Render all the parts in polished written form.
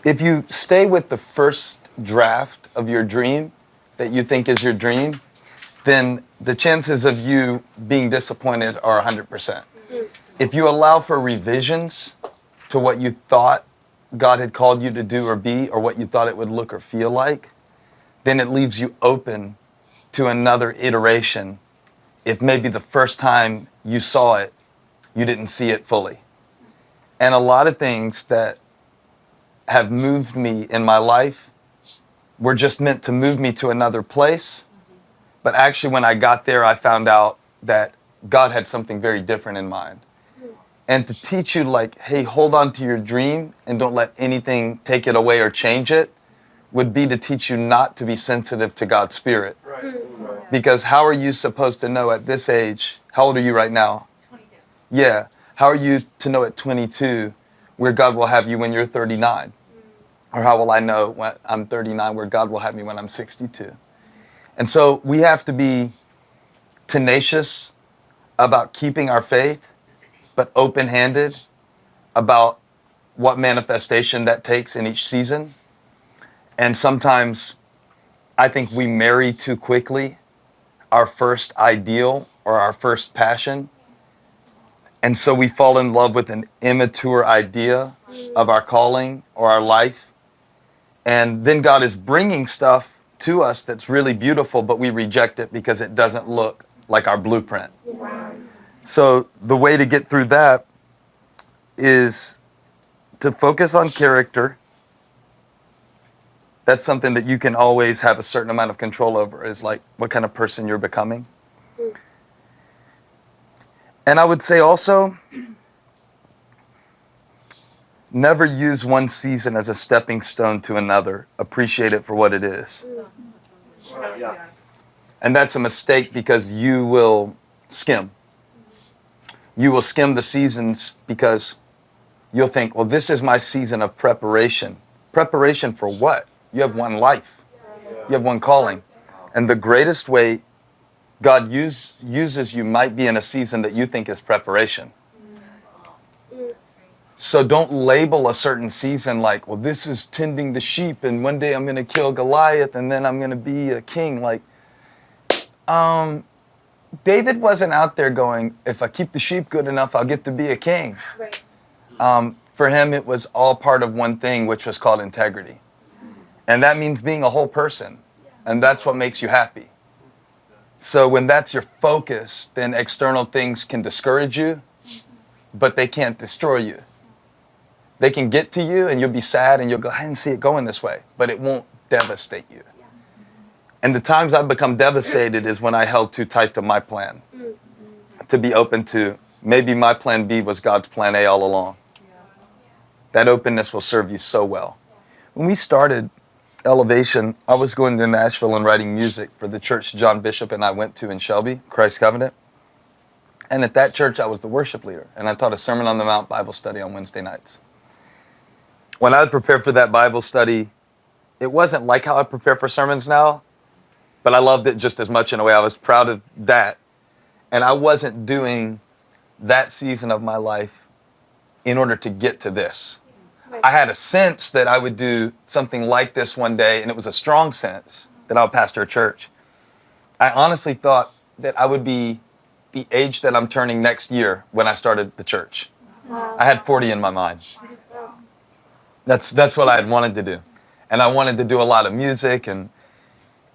if you stay with the first draft of your dream that you think is your dream, then the chances of you being disappointed are 100%. If you allow for revisions to what you thought God had called you to do or be, or what you thought it would look or feel like, then it leaves you open to another iteration if maybe the first time you saw it, you didn't see it fully. And a lot of things that have moved me in my life were just meant to move me to another place. But actually, when I got there, I found out that God had something very different in mind. And to teach you, like, hey, hold on to your dream and don't let anything take it away or change it, would be to teach you not to be sensitive to God's Spirit. Right. Because how are you supposed to know at this age, how old are you right now? 22. Yeah. How are you to know at 22 where God will have you when you're 39? Or how will I know when I'm 39 where God will have me when I'm 62? And so we have to be tenacious about keeping our faith, but open-handed about what manifestation that takes in each season. And sometimes I think we marry too quickly our first ideal or our first passion. And so we fall in love with an immature idea of our calling or our life. And then God is bringing stuff to us that's really beautiful, but we reject it because it doesn't look like our blueprint. So the way to get through that is to focus on character. That's something that you can always have a certain amount of control over, is like what kind of person you're becoming. And I would say also, never use one season as a stepping stone to another. Appreciate it for what it is. Yeah. And that's a mistake because you will skim. You will skim the seasons because you'll think, well, this is my season of preparation. Preparation for what? You have one life. You have one calling. And the greatest way God uses you might be in a season that you think is preparation. So don't label a certain season like, well, this is tending the sheep and one day I'm going to kill Goliath and then I'm going to be a king. Like, David wasn't out there going, if I keep the sheep good enough, I'll get to be a king. Right. For him, it was all part of one thing, which was called integrity. And that means being a whole person. And that's what makes you happy. So when that's your focus, then external things can discourage you, but they can't destroy you. They can get to you and you'll be sad and you'll go, I didn't see it going this way, but it won't devastate you. And the times I've become devastated is when I held too tight to my plan. To be open to, maybe my plan B was God's plan A all along. That openness will serve you so well. When we started Elevation, I was going to Nashville and writing music for the church John Bishop and I went to in Shelby, Christ Covenant. And at that church, I was the worship leader. And I taught a Sermon on the Mount Bible study on Wednesday nights. When I prepared for that Bible study, it wasn't like how I prepare for sermons now, but I loved it just as much in a way. I was proud of that. And I wasn't doing that season of my life in order to get to this. I had a sense that I would do something like this one day, and it was a strong sense that I would pastor a church. I honestly thought that I would be the age that I'm turning next year when I started the church. I had 40 in my mind. That's what I had wanted to do. And I wanted to do a lot of music, and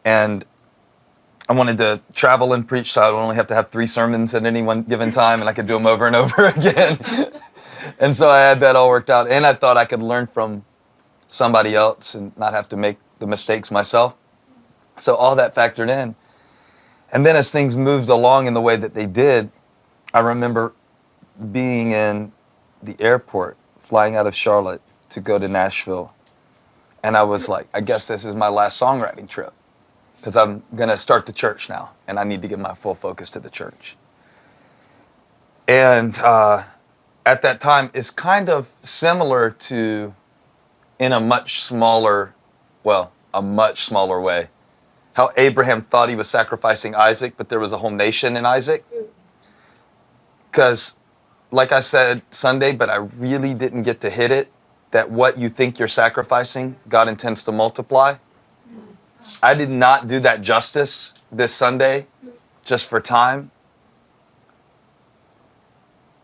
I wanted to travel and preach, so I would only have to have 3 sermons at any one given time, and I could do them over and over again. And so I had that all worked out. And I thought I could learn from somebody else and not have to make the mistakes myself. So all that factored in. And then as things moved along in the way that they did, I remember being in the airport, flying out of Charlotte to go to Nashville. And I was like, I guess this is my last songwriting trip, because I'm going to start the church now, and I need to give my full focus to the church. And at that time, it's kind of similar to, in a much smaller way, how Abraham thought he was sacrificing Isaac, but there was a whole nation in Isaac. Because, like I said Sunday, but I really didn't get to hit it, that what you think you're sacrificing, God intends to multiply. I did not do that justice this Sunday just for time.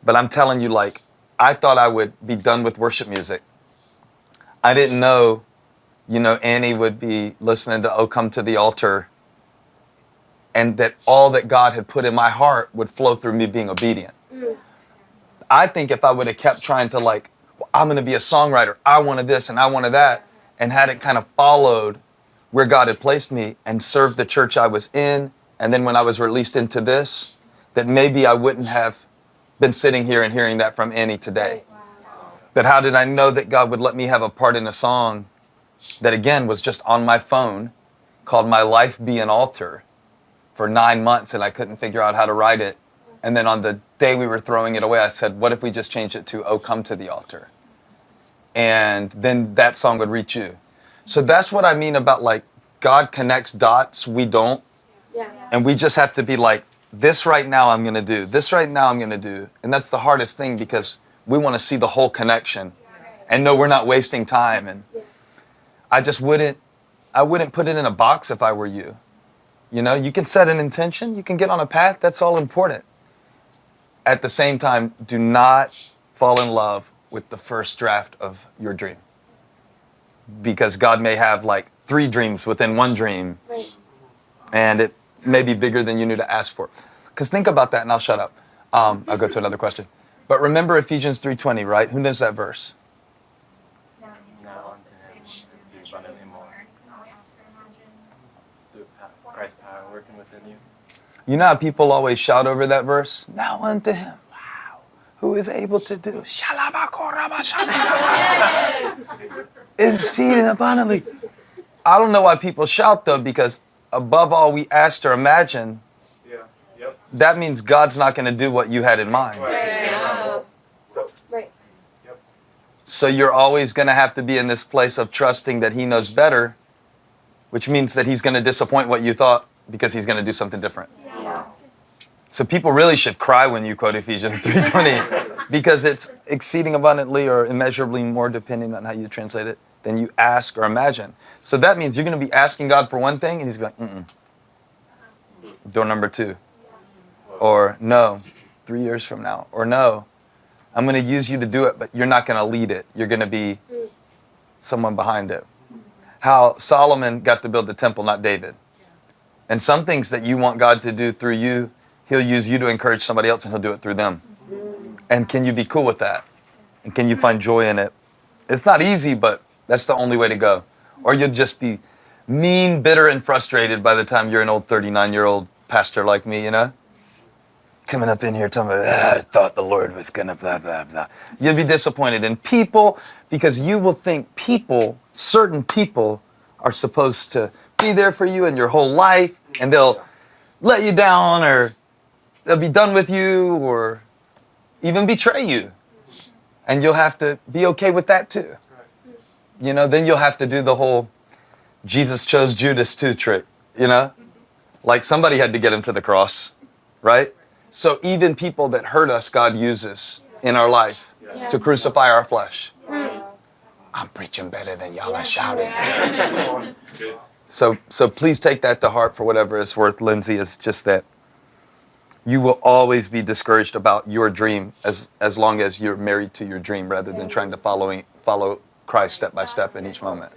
But I'm telling you, like, I thought I would be done with worship music. I didn't know, Annie would be listening to "Oh Come to the Altar," and that all that God had put in my heart would flow through me being obedient. I think if I would have kept trying to, like, I'm going to be a songwriter, I wanted this and I wanted that, and had it kind of followed where God had placed me and served the church I was in, and then when I was released into this, that maybe I wouldn't have been sitting here and hearing that from Annie today. But how did I know that God would let me have a part in a song that, again, was just on my phone, called "My Life Be an Altar," for 9 months, and I couldn't figure out how to write it. And then on the day we were throwing it away, I said, what if we just change it to "Oh Come to the Altar"? And then that song would reach you. So that's what I mean about, like, God connects dots, we don't. Yeah. And we just have to be like, this right now I'm going to do, this right now I'm going to do. And that's the hardest thing, because we want to see the whole connection and know we're not wasting time. And I wouldn't put it in a box if I were you. You can set an intention, you can get on a path, that's all important. At the same time, do not fall in love with the first draft of your dream. Because God may have like 3 dreams within one dream. Right. And it may be bigger than you knew to ask for. Because think about that, and I'll shut up. I'll go to another question. But remember Ephesians 3:20, right? Who knows that verse? Now unto him be abundantly more through Christ's power working within you. You know how people always shout over that verse? Now unto him, wow, who is able to do exceeding abundantly. I don't know why people shout, though, because above all we asked or imagine, that means God's not going to do what you had in mind. Right. So you're always going to have to be in this place of trusting that he knows better, which means that he's going to disappoint what you thought because he's going to do something different. Yeah. So people really should cry when you quote Ephesians 3:20 because it's exceeding abundantly or immeasurably more, depending on how you translate it, than you ask or imagine. So that means you're going to be asking God for one thing, and he's going, door number 2. Or no, 3 years from now. Or no, I'm going to use you to do it, but you're not going to lead it. You're going to be someone behind it. How Solomon got to build the temple, not David. And some things that you want God to do through you, he'll use you to encourage somebody else, and he'll do it through them. And can you be cool with that? And can you find joy in it? It's not easy, but that's the only way to go. Or you'll just be mean, bitter, and frustrated by the time you're an old 39-year-old pastor like me, coming up in here telling me, I thought the Lord was going to blah, blah, blah. You'll be disappointed in people because you will think certain people are supposed to be there for you in your whole life, and they'll let you down, or they'll be done with you, or even betray you. And you'll have to be okay with that too. Then you'll have to do the whole Jesus chose Judas too trick, Like somebody had to get him to the cross, right? So even people that hurt us, God uses in our life to crucify our flesh. I'm preaching better than y'all are shouting. So please take that to heart for whatever it's worth, Lindsay. It's just that you will always be discouraged about your dream as long as you're married to your dream rather than trying to follow Christ step by step in each moment.